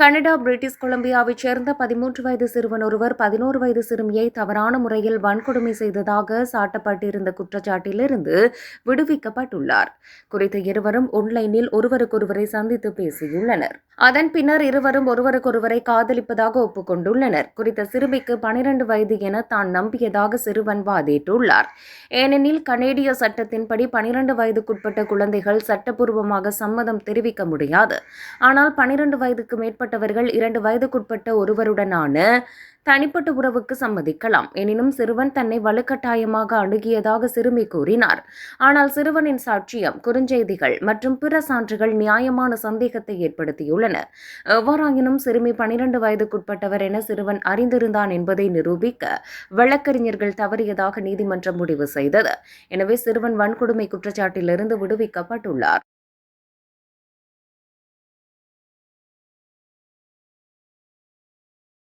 Canada British கொலம்பியாவைச் சேர்ந்த 13 வயது சிறுவன் ஒருவர் 11 வயது சிறுமியை தவறான முறையில் வன்கொடுமை செய்ததாக சாட்டப்பட்டிருந்த குற்றச்சாட்டிலிருந்து விடுவிக்கப்பட்டுள்ளார். குறித்த இருவரும் ஆன்லைனில் ஒருவருக்கொருவரை சந்தித்து பேசியுள்ளனர். அதன் பின்னர் இருவரும் ஒருவருக்கொருவரை காதலிப்பதாக ஒப்புக்கொண்டுள்ளனர். குறித்த சிறுமிக்கு 12 வயது என தான் நம்பியதாக சிறுவன் வாதிட்டுள்ளார். ஏனெனில் கனேடிய சட்டத்தின்படி 12 வயதுக்குட்பட்ட குழந்தைகள் சட்டப்பூர்வமாக சம்மதம் தெரிவிக்க முடியாது. ஆனால் 12 வயதுக்கு மேற்பட்டவர்கள் 2 வயதுக்குட்பட்ட ஒருவருடனான தனிப்பட்ட உறவுக்கு சம்மதிக்கலாம். எனினும் சிறுவன் தன்னை வலுக்கட்டாயமாக அணுகியதாக சிறுமி கூறினார். ஆனால் சிறுவனின் சாட்சியம், குறுஞ்செய்திகள் மற்றும் பிற சான்றுகள் நியாயமான சந்தேகத்தை ஏற்படுத்தியுள்ளன. எவ்வாறாயினும் சிறுமி 12 வயதுக்குட்பட்டவர் என சிறுவன் அறிந்திருந்தான் என்பதை நிரூபிக்க வழக்கறிஞர்கள் தவறியதாக நீதிமன்றம் முடிவு செய்தது. எனவே சிறுவன் வன்கொடுமை குற்றச்சாட்டிலிருந்து விடுவிக்கப்பட்டுள்ளார்.